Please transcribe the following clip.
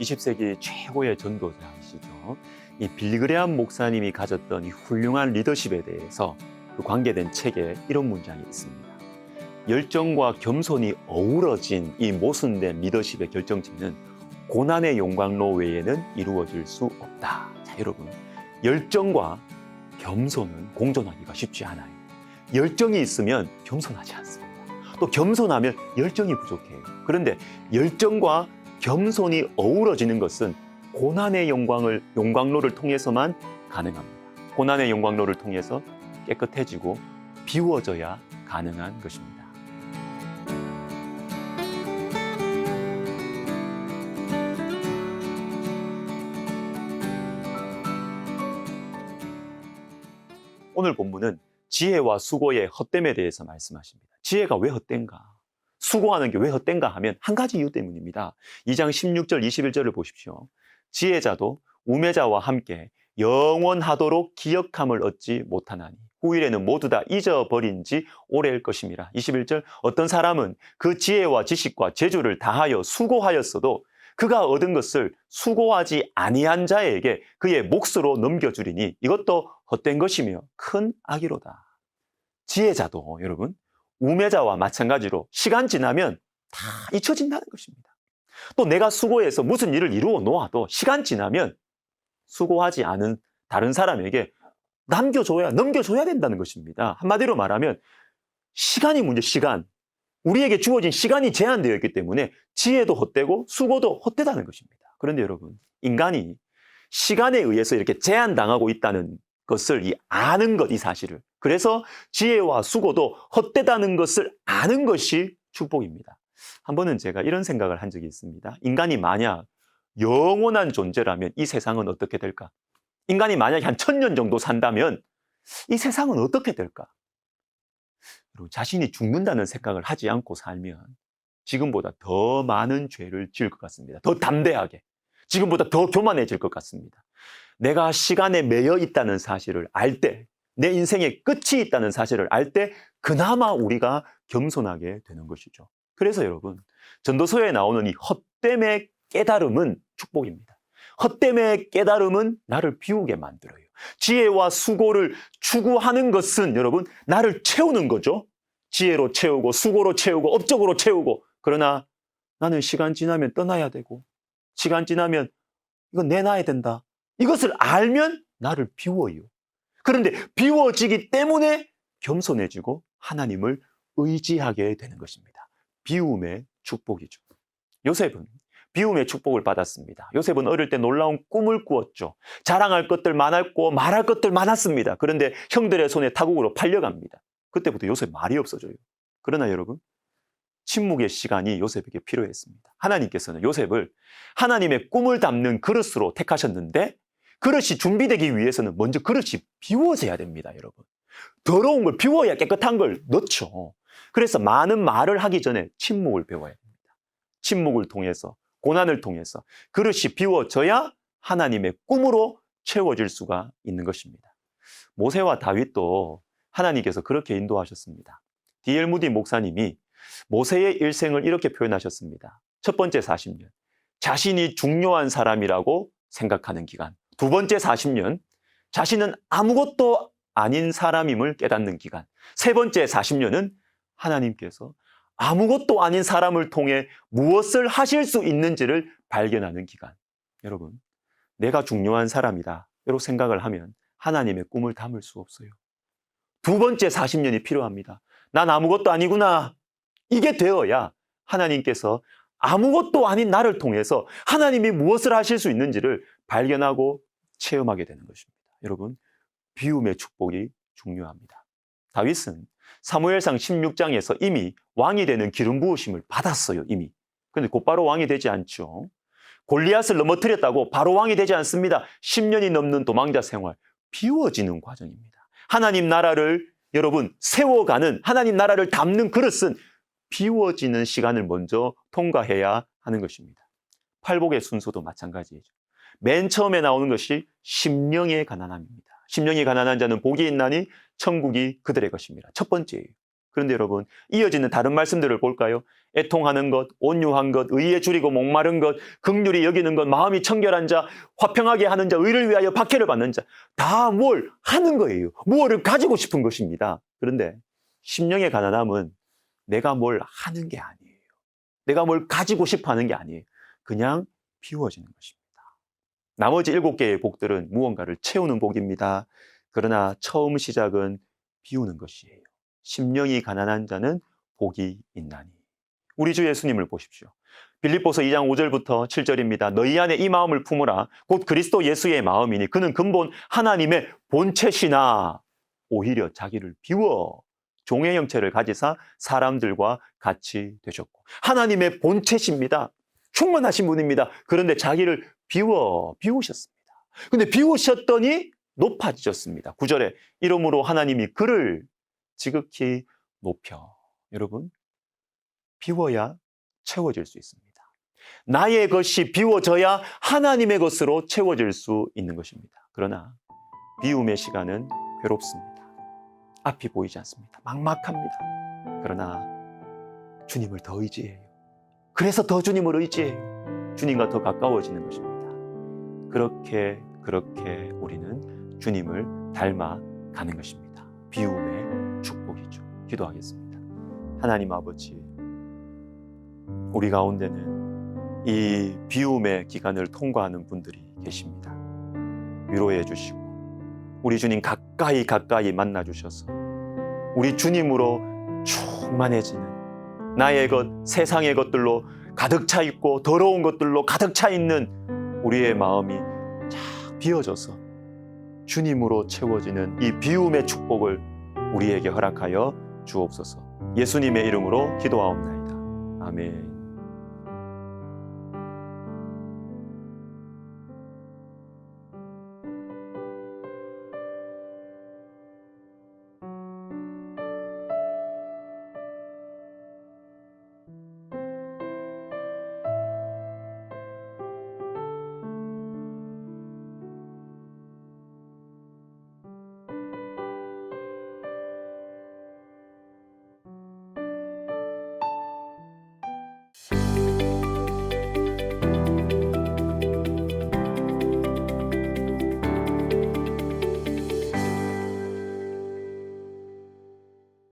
20세기 최고의 전도자이시죠. 이 빌리그레암 목사님이 가졌던 이 훌륭한 리더십에 대해서 그 관계된 책에 이런 문장이 있습니다. 열정과 겸손이 어우러진 이 모순된 리더십의 결정체는 고난의 용광로 외에는 이루어질 수 없다. 자, 여러분, 열정과 겸손은 공존하기가 쉽지 않아요. 열정이 있으면 겸손하지 않습니다. 또 겸손하면 열정이 부족해요. 그런데 열정과 겸손이 어우러지는 것은 고난의 용광로를 통해서만 가능합니다. 고난의 용광로를 통해서 깨끗해지고 비워져야 가능한 것입니다. 오늘 본문은 지혜와 수고의 헛됨에 대해서 말씀하십니다. 지혜가 왜 헛된가? 수고하는 게 왜 헛된가 하면 한 가지 이유 때문입니다. 2장 16절 21절을 보십시오. 지혜자도 우매자와 함께 영원하도록 기억함을 얻지 못하나니 후일에는 모두 다 잊어버린 지 오래일 것임이라. 21절 어떤 사람은 그 지혜와 지식과 재주를 다하여 수고하였어도 그가 얻은 것을 수고하지 아니한 자에게 그의 몫으로 넘겨주리니 이것도 헛된 것이며 큰 악이로다. 지혜자도 여러분 우매자와 마찬가지로 시간 지나면 다 잊혀진다는 것입니다. 또 내가 수고해서 무슨 일을 이루어 놓아도 시간 지나면 수고하지 않은 다른 사람에게 넘겨줘야 된다는 것입니다. 한마디로 말하면 시간이 문제, 시간. 우리에게 주어진 시간이 제한되어 있기 때문에 지혜도 헛되고 수고도 헛되다는 것입니다. 그런데 여러분, 인간이 시간에 의해서 이렇게 제한당하고 있다는 것을 아는 것, 이 사실을. 그래서 지혜와 수고도 헛되다는 것을 아는 것이 축복입니다. 한 번은 제가 이런 생각을 한 적이 있습니다. 인간이 만약 영원한 존재라면 이 세상은 어떻게 될까? 인간이 만약에 한 1000년 정도 산다면 이 세상은 어떻게 될까? 여러분, 자신이 죽는다는 생각을 하지 않고 살면 지금보다 더 많은 죄를 지을 것 같습니다. 더 담대하게. 지금보다 더 교만해질 것 같습니다. 내가 시간에 매여 있다는 사실을 알 때, 내 인생의 끝이 있다는 사실을 알 때 그나마 우리가 겸손하게 되는 것이죠. 그래서 여러분, 전도서에 나오는 이 헛됨의 깨달음은 축복입니다. 헛됨의 깨달음은 나를 비우게 만들어요. 지혜와 수고를 추구하는 것은 여러분 나를 채우는 거죠. 지혜로 채우고 수고로 채우고 업적으로 채우고. 그러나 나는 시간 지나면 떠나야 되고 시간 지나면 이거 내놔야 된다. 이것을 알면 나를 비워요. 그런데 비워지기 때문에 겸손해지고 하나님을 의지하게 되는 것입니다. 비움의 축복이죠. 요셉은 비움의 축복을 받았습니다. 요셉은 어릴 때 놀라운 꿈을 꾸었죠. 자랑할 것들 많았고 말할 것들 많았습니다. 그런데 형들의 손에 타국으로 팔려갑니다. 그때부터 요셉 말이 없어져요. 그러나 여러분, 침묵의 시간이 요셉에게 필요했습니다. 하나님께서는 요셉을 하나님의 꿈을 담는 그릇으로 택하셨는데 그릇이 준비되기 위해서는 먼저 그릇이 비워져야 됩니다, 여러분. 더러운 걸 비워야 깨끗한 걸 넣죠. 그래서 많은 말을 하기 전에 침묵을 배워야 됩니다. 침묵을 통해서, 고난을 통해서 그릇이 비워져야 하나님의 꿈으로 채워질 수가 있는 것입니다. 모세와 다윗도 하나님께서 그렇게 인도하셨습니다. D.L. 무디 목사님이 모세의 일생을 이렇게 표현하셨습니다. 첫 번째 40년, 자신이 중요한 사람이라고 생각하는 기간. 두 번째 40년, 자신은 아무것도 아닌 사람임을 깨닫는 기간. 세 번째 40년은 하나님께서 아무것도 아닌 사람을 통해 무엇을 하실 수 있는지를 발견하는 기간. 여러분, 내가 중요한 사람이다 이렇게 생각을 하면 하나님의 꿈을 담을 수 없어요. 두 번째 40년이 필요합니다. 난 아무것도 아니구나. 이게 되어야 하나님께서 아무것도 아닌 나를 통해서 하나님이 무엇을 하실 수 있는지를 발견하고 체험하게 되는 것입니다. 여러분, 비움의 축복이 중요합니다. 다윗은 사무엘상 16장에서 이미 왕이 되는 기름 부으심을 받았어요, 이미. 그런데 곧바로 왕이 되지 않죠. 골리앗을 넘어뜨렸다고 바로 왕이 되지 않습니다. 10년이 넘는 도망자 생활, 비워지는 과정입니다. 하나님 나라를 여러분 세워가는, 하나님 나라를 담는 그릇은 비워지는 시간을 먼저 통과해야 하는 것입니다. 팔복의 순서도 마찬가지죠. 맨 처음에 나오는 것이 심령의 가난함입니다. 심령이 가난한 자는 복이 있나니 천국이 그들의 것입니다. 첫 번째예요. 그런데 여러분, 이어지는 다른 말씀들을 볼까요? 애통하는 것, 온유한 것, 의에 줄이고 목마른 것, 긍휼히 여기는 것, 마음이 청결한 자, 화평하게 하는 자, 의를 위하여 박해를 받는 자, 다 뭘 하는 거예요. 무엇을 가지고 싶은 것입니다. 그런데 심령의 가난함은 내가 뭘 하는 게 아니에요. 내가 뭘 가지고 싶어 하는 게 아니에요. 그냥 비워지는 것입니다. 나머지 7개의 복들은 무언가를 채우는 복입니다. 그러나 처음 시작은 비우는 것이에요. 심령이 가난한 자는 복이 있나니. 우리 주 예수님을 보십시오. 빌립보서 2장 5절부터 7절입니다. 너희 안에 이 마음을 품으라. 곧 그리스도 예수의 마음이니 그는 근본 하나님의 본체시나 오히려 자기를 비워 종의 형체를 가지사 사람들과 같이 되셨고, 하나님의 본체십니다. 충만하신 분입니다. 그런데 자기를 비우셨습니다. 근데 비우셨더니 높아지셨습니다. 9절에 이러므로 하나님이 그를 지극히 높여. 여러분, 비워야 채워질 수 있습니다. 나의 것이 비워져야 하나님의 것으로 채워질 수 있는 것입니다. 그러나 비움의 시간은 괴롭습니다. 앞이 보이지 않습니다. 막막합니다. 그러나 주님을 더 의지해요. 그래서 더 주님을 의지해요. 주님과 더 가까워지는 것입니다. 그렇게 우리는 주님을 닮아가는 것입니다. 비움의 축복이죠. 기도하겠습니다. 하나님 아버지, 우리 가운데는 이 비움의 기간을 통과하는 분들이 계십니다. 위로해 주시고 우리 주님 가까이 만나 주셔서 우리 주님으로 충만해지는, 나의 것, 세상의 것들로 가득 차 있고 더러운 것들로 가득 차 있는 우리의 마음이 쫙 비어져서 주님으로 채워지는 이 비움의 축복을 우리에게 허락하여 주옵소서. 예수님의 이름으로 기도하옵나이다. 아멘.